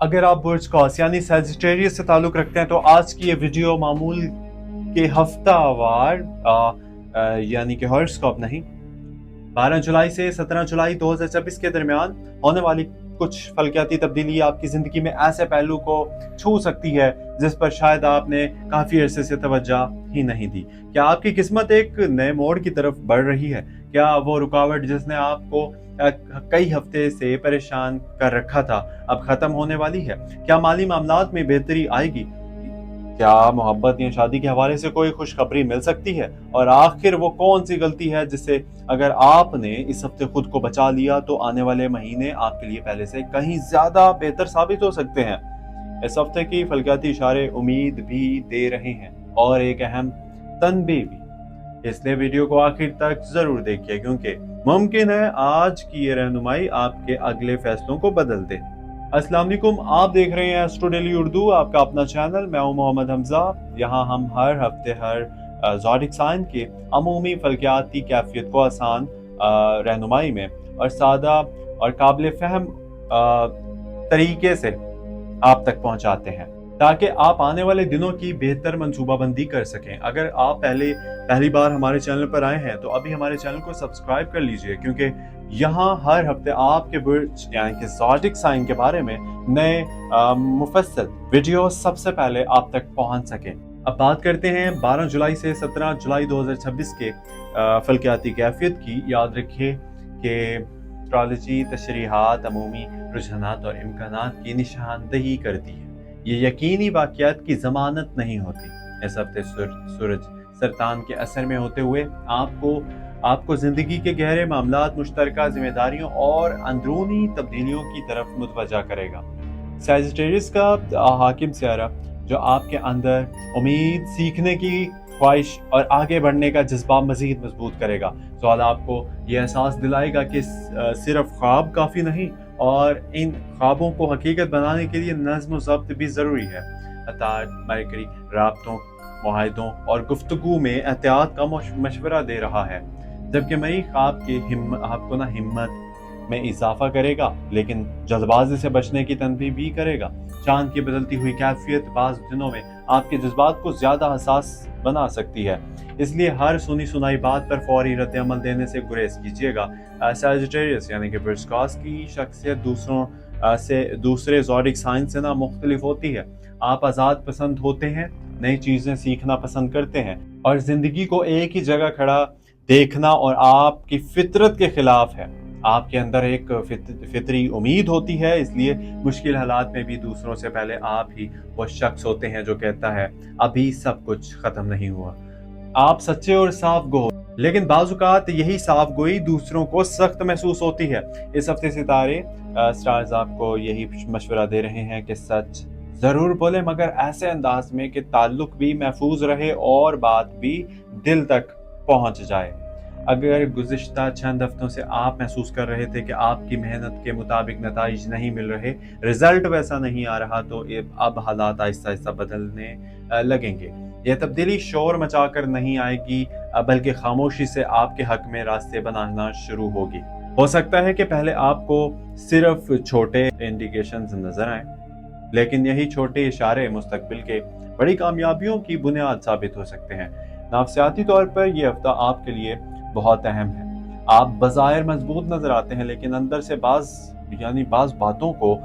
اگر آپ برج قوس یعنی سیجیٹیریس سے تعلق رکھتے ہیں تو آج کی یہ ویڈیو معمول کے ہفتہ وار یعنی کہ ہاراسکوپ نہیں، 12 جولائی سے 17 جولائی 2024 کے درمیان ہونے والی کچھ فلکیاتی تبدیلی آپ کی زندگی میں ایسے پہلو کو چھو سکتی ہے جس پر شاید آپ نے کافی عرصے سے توجہ ہی نہیں دی۔ کیا آپ کی قسمت ایک نئے موڑ کی طرف بڑھ رہی ہے؟ کیا وہ رکاوٹ جس نے آپ کو کئی ہفتے سے پریشان کر رکھا تھا اب ختم ہونے والی ہے؟ کیا مالی معاملات میں بہتری آئے گی؟ کیا محبت یا شادی کے حوالے سے کوئی خوشخبری مل سکتی ہے؟ اور آخر وہ کون سی غلطی ہے جس سے اگر آپ نے اس ہفتے خود کو بچا لیا تو آنے والے مہینے آپ کے لیے پہلے سے کہیں زیادہ بہتر ثابت ہو سکتے ہیں؟ اس ہفتے کی فلکیاتی اشارے امید بھی دے رہے ہیں اور ایک اہم تنبیہ بھی، اس لیے ویڈیو کو آخر تک ضرور دیکھیے کیونکہ ممکن ہے آج کی یہ رہنمائی آپ کے اگلے فیصلوں کو بدل دے۔ السلام علیکم، آپ دیکھ رہے ہیں ایسٹرو ڈیلی اردو، آپ کا اپنا چینل۔ میں ہوں محمد حمزہ۔ یہاں ہم ہر ہفتے ہر زوڈک سائن کے عمومی فلکیاتی کیفیت کو آسان رہنمائی میں اور سادہ اور قابل فہم طریقے سے آپ تک پہنچاتے ہیں تاکہ آپ آنے والے دنوں کی بہتر منصوبہ بندی کر سکیں۔ اگر آپ پہلی بار ہمارے چینل پر آئے ہیں تو ابھی ہمارے چینل کو سبسکرائب کر لیجئے کیونکہ یہاں ہر ہفتے آپ کے برج یعنی کہ زوڈک سائن کے بارے میں نئے مفصل ویڈیو سب سے پہلے آپ تک پہنچ سکیں۔ اب بات کرتے ہیں 12 جولائی سے 17 جولائی 2026 کے فلکیاتی کیفیت کی۔ یاد رکھیے کہ اسٹرالوجی تشریحات عمومی رجحانات اور امکانات کی نشاندہی کرتی ہے، یہ یقینی واقعات کی ضمانت نہیں ہوتی۔ اس ہفتے سورج سرطان کے اثر میں ہوتے ہوئے آپ کو زندگی کے گہرے معاملات، مشترکہ ذمہ داریوں اور اندرونی تبدیلیوں کی طرف متوجہ کرے گا۔ سیجیٹیریس کا حاکم سیارہ جو آپ کے اندر امید، سیکھنے کی خواہش اور آگے بڑھنے کا جذبہ مزید مضبوط کرے گا۔ سوال آپ کو یہ احساس دلائے گا کہ صرف خواب کافی نہیں اور ان خوابوں کو حقیقت بنانے کے لیے نظم و ضبط بھی ضروری ہے۔ عطارد مرکری رابطوں، معاہدوں اور گفتگو میں احتیاط کا مشورہ دے رہا ہے، جبکہ مریخ آپ کو ہمت میں اضافہ کرے گا لیکن جلد بازی سے بچنے کی تنبیہ بھی کرے گا۔ چاند کی بدلتی ہوئی کیفیت بعض دنوں میں آپ کے جذبات کو زیادہ حساس بنا سکتی ہے، اس لیے ہر سنی سنائی بات پر فوری رد عمل دینے سے گریز کیجیے گا۔ سیجیٹیریس یعنی کہ برج قوس کی شخصیت دوسرے زوڈک سائن سے مختلف ہوتی ہے۔ آپ آزاد پسند ہوتے ہیں، نئی چیزیں سیکھنا پسند کرتے ہیں اور زندگی کو ایک ہی جگہ کھڑا دیکھنا اور آپ کی فطرت کے خلاف ہے۔ آپ کے اندر ایک فطری امید ہوتی ہے، اس لیے مشکل حالات میں بھی دوسروں سے پہلے آپ ہی وہ شخص ہوتے ہیں جو کہتا ہے ابھی سب کچھ ختم نہیں ہوا۔ آپ سچے اور صاف گو، لیکن بعض اوقات یہی صاف گوئی دوسروں کو سخت محسوس ہوتی ہے۔ اس ہفتے ستارے سٹارز آپ کو یہی مشورہ دے رہے ہیں کہ سچ ضرور بولیں مگر ایسے انداز میں کہ تعلق بھی محفوظ رہے اور بات بھی دل تک پہنچ جائے۔ اگر گزشتہ چند ہفتوں سے آپ محسوس کر رہے تھے کہ آپ کی محنت کے مطابق نتائج نہیں مل رہے، رزلٹ ویسا نہیں آ رہا، تو اب حالات آہستہ آہستہ بدلنے لگیں گے۔ یہ تبدیلی شور مچا کر نہیں آئے گی بلکہ خاموشی سے آپ کے حق میں راستے بنانا شروع ہوگی۔ ہو سکتا ہے کہ پہلے آپ کو صرف چھوٹے انڈیکیشنز نظر آئیں، لیکن یہی چھوٹے اشارے مستقبل کے بڑی کامیابیوں کی بنیاد ثابت ہو سکتے ہیں۔ نفسیاتی طور پر یہ ہفتہ آپ کے لیے بہت اہم ہے۔ آپ بظاہر مضبوط نظر آتے ہیں لیکن اندر سے بعض باتوں کو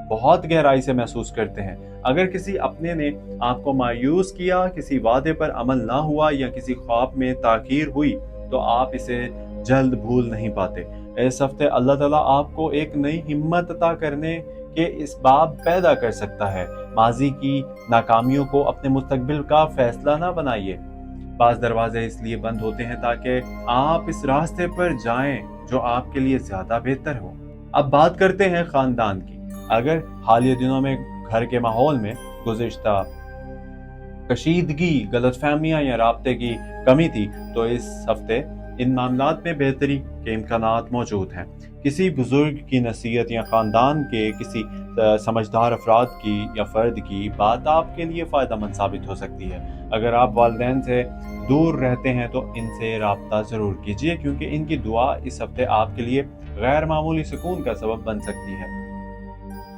بہت گہرائی سے محسوس کرتے ہیں۔ اگر کسی اپنے نے آپ کو مایوس کیا، کسی وعدے پر عمل نہ ہوا یا کسی خواب میں تاخیر ہوئی تو آپ اسے جلد بھول نہیں پاتے۔ اس ہفتے اللہ تعالیٰ آپ کو ایک نئی ہمت عطا کرنے کے اسباب پیدا کر سکتا ہے۔ ماضی کی ناکامیوں کو اپنے مستقبل کا فیصلہ نہ بنائیے۔ بعض دروازے اس لیے بند ہوتے ہیں تاکہ آپ اس راستے پر جائیں جو آپ کے لیے زیادہ بہتر ہو۔ اب بات کرتے ہیں خاندان کی۔ اگر حالیہ دنوں میں گھر کے ماحول میں گزشتہ کشیدگی، غلط فہمیاں یا رابطے کی کمی تھی تو اس ہفتے ان معاملات میں بہتری کے امکانات موجود ہیں۔ کسی بزرگ کی نصیحت یا خاندان کے کسی سمجھدار افراد کی یا فرد کی بات آپ کے لیے فائدہ مند ثابت ہو سکتی ہے۔ اگر آپ والدین سے دور رہتے ہیں تو ان سے رابطہ ضرور کیجیے کیونکہ ان کی دعا اس ہفتے آپ کے لیے غیر معمولی سکون کا سبب بن سکتی ہے۔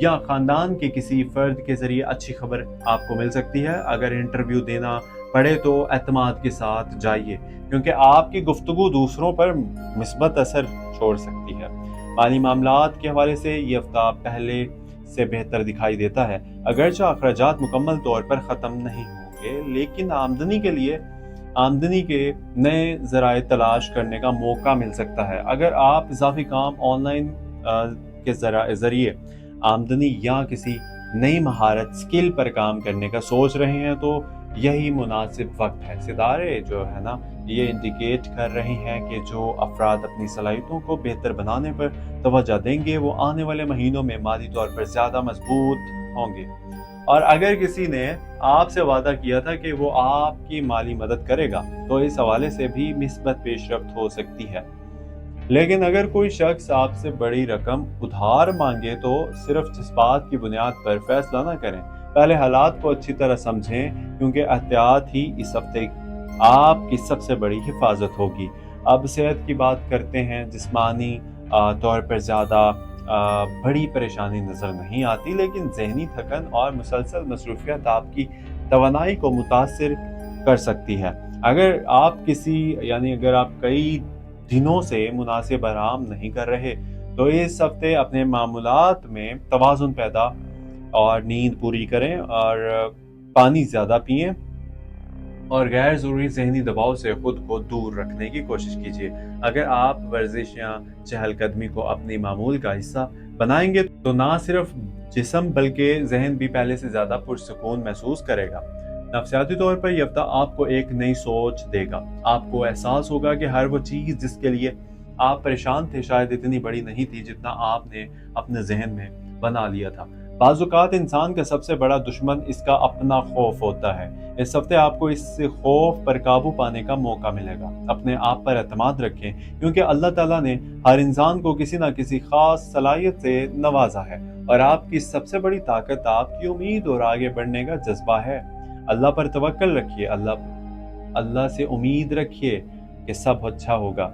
یا خاندان کے کسی فرد کے ذریعے اچھی خبر آپ کو مل سکتی ہے۔ اگر انٹرویو دینا پڑے تو اعتماد کے ساتھ جائیے، کیونکہ آپ کی گفتگو دوسروں پر مثبت اثر چھوڑ سکتی ہے۔ مالی معاملات کے حوالے سے یہ ہفتہ پہلے سے بہتر دکھائی دیتا ہے۔ اگرچہ اخراجات مکمل طور پر ختم نہیں ہوں گے، لیکن آمدنی کے نئے ذرائع تلاش کرنے کا موقع مل سکتا ہے۔ اگر آپ اضافی کام، آن لائن کے ذریعے آمدنی یا کسی نئی مہارت سکل پر کام کرنے کا سوچ رہے ہیں تو یہی مناسب وقت ہے۔ ستارے جو ہے نا یہ انڈیکیٹ کر رہے ہیں کہ جو افراد اپنی صلاحیتوں کو بہتر بنانے پر توجہ دیں گے وہ آنے والے مہینوں میں مالی طور پر زیادہ مضبوط ہوں گے۔ اور اگر کسی نے آپ سے وعدہ کیا تھا کہ وہ آپ کی مالی مدد کرے گا تو اس حوالے سے بھی مثبت پیش رفت ہو سکتی ہے۔ لیکن اگر کوئی شخص آپ سے بڑی رقم ادھار مانگے تو صرف جذبات کی بنیاد پر فیصلہ نہ کریں، پہلے حالات کو اچھی طرح سمجھیں، کیونکہ احتیاط ہی اس ہفتے آپ کی سب سے بڑی حفاظت ہوگی۔ اب صحت کی بات کرتے ہیں۔ جسمانی طور پر زیادہ بڑی پریشانی نظر نہیں آتی، لیکن ذہنی تھکن اور مسلسل مصروفیت آپ کی توانائی کو متاثر کر سکتی ہے۔ اگر آپ کئی دنوں سے مناسب آرام نہیں کر رہے تو اس ہفتے اپنے معمولات میں توازن پیدا اور نیند پوری کریں اور پانی زیادہ پئیں اور غیر ضروری ذہنی دباؤ سے خود کو دور رکھنے کی کوشش کیجیے۔ اگر آپ ورزش یا چہل قدمی کو اپنی معمول کا حصہ بنائیں گے تو نہ صرف جسم بلکہ ذہن بھی پہلے سے زیادہ پرسکون محسوس کرے گا۔ نفسیاتی طور پر یہ ہفتہ آپ کو ایک نئی سوچ دے گا۔ آپ کو احساس ہوگا کہ ہر وہ چیز جس کے لیے آپ پریشان تھے شاید اتنی بڑی نہیں تھی جتنا آپ نے اپنے ذہن میں بنا لیا تھا۔ بعض اوقات انسان کا سب سے بڑا دشمن اس کا اپنا خوف ہوتا ہے۔ اس ہفتے آپ کو اس خوف پر قابو پانے کا موقع ملے گا۔ اپنے آپ پر اعتماد رکھیں، کیونکہ اللہ تعالیٰ نے ہر انسان کو کسی نہ کسی خاص صلاحیت سے نوازا ہے، اور آپ کی سب سے بڑی طاقت آپ کی امید اور آگے بڑھنے کا جذبہ ہے۔ اللہ پر توکل رکھیے، اللہ سے امید رکھیے کہ سب اچھا ہوگا۔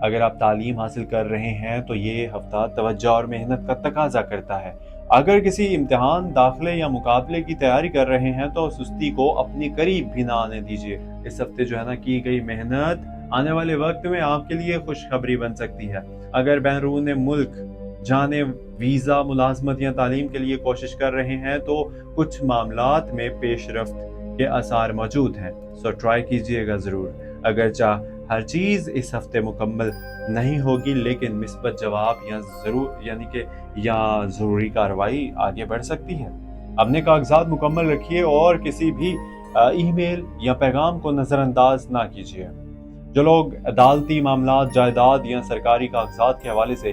اگر آپ تعلیم حاصل کر رہے ہیں تو یہ ہفتہ توجہ اور محنت کا تقاضا کرتا ہے۔ اگر کسی امتحان، داخلے یا مقابلے کی تیاری کر رہے ہیں تو سستی کو اپنی قریب بھی نہ آنے دیجیے۔ اس ہفتے کی گئی محنت آنے والے وقت میں آپ کے لیے خوشخبری بن سکتی ہے۔ اگر بیرون ملک جانے، ویزا، ملازمت یا تعلیم کے لیے کوشش کر رہے ہیں تو کچھ معاملات میں پیش رفت کے آثار موجود ہیں، سو ٹرائی کیجیے گا ضرور۔ اگرچہ ہر چیز اس ہفتے مکمل نہیں ہوگی، لیکن مثبت جواب یا ضروری کارروائی آگے بڑھ سکتی ہے۔ اپنے کاغذات مکمل رکھیے اور کسی بھی ای میل یا پیغام کو نظر انداز نہ کیجیے۔ جو لوگ عدالتی معاملات، جائیداد یا سرکاری کاغذات کے حوالے سے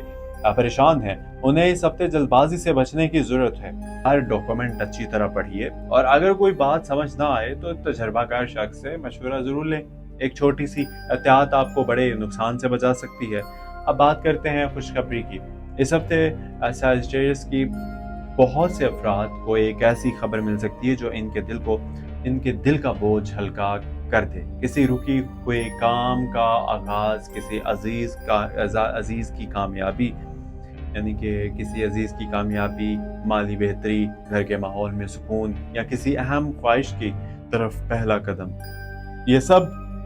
پریشان ہیں انہیں اس ہفتے جلد بازی سے بچنے کی ضرورت ہے۔ ہر ڈاکومنٹ اچھی طرح پڑھیے اور اگر کوئی بات سمجھ نہ آئے تو تجربہ کار شخص سے مشورہ ضرور لیں۔ ایک چھوٹی سی احتیاط آپ کو بڑے نقصان سے بچا سکتی ہے۔ اب بات کرتے ہیں خوشخبری کی۔ اس ہفتے سیجیٹیریس کی بہت سے افراد کو ایک ایسی خبر مل سکتی ہے جو ان کے دل کا بوجھ ہلکا کر دے۔ کسی رکی ہوئے کام کا آغاز، کسی عزیز کی کامیابی مالی بہتری، گھر کے ماحول میں سکون یا کسی اہم خواہش کی طرف پہلا قدم، یہ سب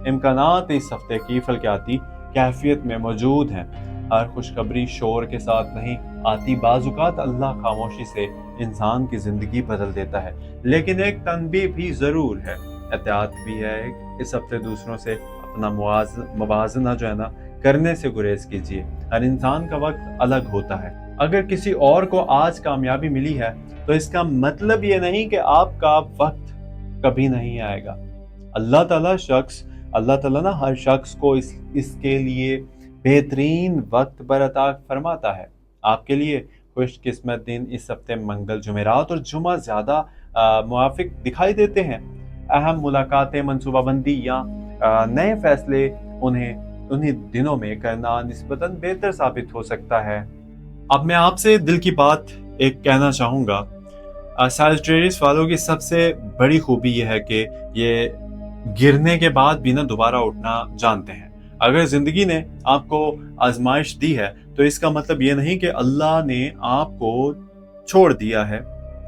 امکانات اس ہفتے کی فلکیاتی کیفیت میں موجود ہیں۔ ہر خوشخبری شور کے ساتھ نہیں آتی، بعض اوقات اللہ خاموشی سے انسان کی زندگی بدل دیتا ہے۔ لیکن ایک تنبیہ بھی ضرور ہے، احتیاط بھی ہے۔ اس ہفتے دوسروں سے اپنا موازنہ کرنے سے گریز کیجیے۔ ہر انسان کا وقت الگ ہوتا ہے۔ اگر کسی اور کو آج کامیابی ملی ہے تو اس کا مطلب یہ نہیں کہ آپ کا وقت کبھی نہیں آئے گا۔ اللہ تعالیٰ ہر شخص کو اس کے لیے بہترین وقت پر عطا فرماتا ہے۔ آپ کے لیے خوش قسمت دن اس ہفتے منگل، جمعرات اور جمعہ زیادہ موافق دکھائی دیتے ہیں۔ اہم ملاقاتیں، منصوبہ بندی یا نئے فیصلے انہیں دنوں میں کرنا نسبتاً بہتر ثابت ہو سکتا ہے۔ اب میں آپ سے دل کی بات ایک کہنا چاہوں گا۔ سیجیٹیریس والوں کی سب سے بڑی خوبی یہ ہے کہ یہ گرنے کے بعد بھی دوبارہ اٹھنا جانتے ہیں۔ اگر زندگی نے آپ کو آزمائش دی ہے تو اس کا مطلب یہ نہیں کہ اللہ نے آپ کو چھوڑ دیا ہے.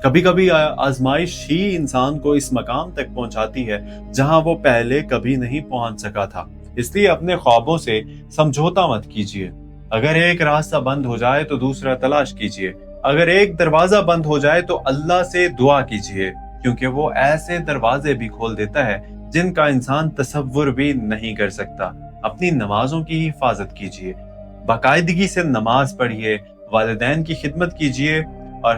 کبھی کبھی آزمائش ہی انسان کو اس مقام تک پہنچاتی ہے جہاں وہ پہلے کبھی نہیں پہنچ سکا تھا. اس لیے اپنے خوابوں سے سمجھوتا مت کیجیے. اگر ایک راستہ بند ہو جائے تو دوسرا تلاش کیجیے. اگر ایک دروازہ بند ہو جائے تو اللہ سے دعا کیجیے، کیونکہ وہ ایسے دروازے بھی کھول دیتا ہے جن کا انسان تصور بھی نہیں کر سکتا. اپنی نمازوں کی حفاظت کیجیے، باقاعدگی سے نماز پڑھیے، والدین کی خدمت کیجیے اور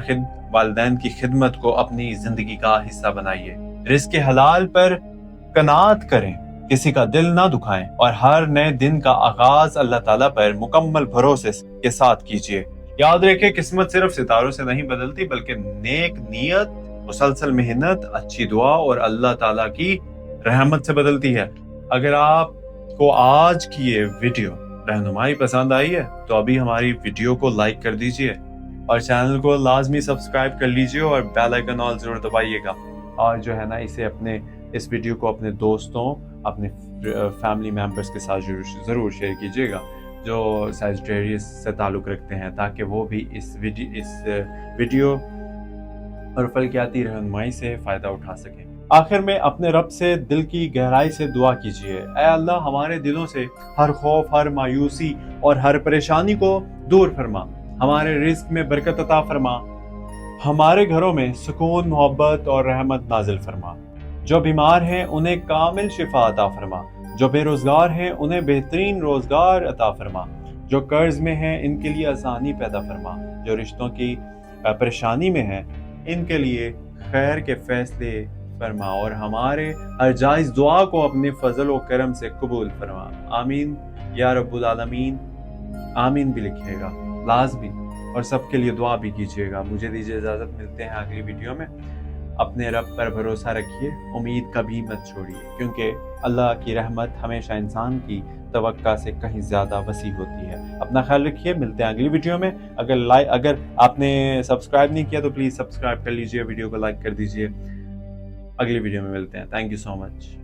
والدین کی خدمت کو اپنی زندگی کا حصہ بنائیے. رزق حلال پر قناعت کریں، کسی کا دل نہ دکھائیں اور ہر نئے دن کا آغاز اللہ تعالیٰ پر مکمل بھروسے کے ساتھ کیجیے. یاد رکھیں، قسمت صرف ستاروں سے نہیں بدلتی بلکہ نیک نیت، مسلسل محنت، اچھی دعا اور اللہ تعالیٰ کی رحمت سے بدلتی ہے. اگر آپ کو آج کی یہ ویڈیو رہنمائی پسند آئی ہے تو ابھی ہماری ویڈیو کو لائک کر دیجیے اور چینل کو لازمی سبسکرائب کر لیجیے اور بیل آئیکن آل ضرور دبائیے گا. اور جو ہے نا اس ویڈیو کو اپنے دوستوں، اپنے فیملی ممبرس کے ساتھ ضرور شیئر کیجیے گا جو سیجیٹیریس سے تعلق رکھتے ہیں، تاکہ وہ بھی اس ویڈیو اور فلکیاتی رہنمائی سے فائدہ اٹھا سکیں. آخر میں اپنے رب سے دل کی گہرائی سے دعا کیجیے، اے اللہ ہمارے دلوں سے ہر خوف، ہر مایوسی اور ہر پریشانی کو دور فرما. ہمارے رزق میں برکت عطا فرما، ہمارے گھروں میں سکون، محبت اور رحمت نازل فرما. جو بیمار ہیں انہیں کامل شفا عطا فرما، جو بے روزگار ہیں انہیں بہترین روزگار عطا فرما، جو قرض میں ہیں ان کے لیے آسانی پیدا فرما، جو رشتوں کی پریشانی میں ہیں ان کے لیے خیر کے فیصلے فرما اور ہمارے ہر جائز دعا کو اپنے فضل و کرم سے قبول فرما. آمین یا رب العالمین. آمین بھی لکھیے گا لازمی اور سب کے لیے دعا بھی کیجیے گا. مجھے دیجیے اجازت، ملتے ہیں اگلی ویڈیو میں. اپنے رب پر بھروسہ رکھیے، امید کبھی مت چھوڑیے، کیونکہ اللہ کی رحمت ہمیشہ انسان کی توقع سے کہیں زیادہ وسیع ہوتی ہے. اپنا خیال رکھیے، ملتے ہیں اگلی ویڈیو میں. اگر آپ نے سبسکرائب نہیں کیا تو پلیز سبسکرائب کر لیجیے، ویڈیو کو لائک کر دیجیے. اگلی ویڈیو میں ملتے ہیں. Thank you so much.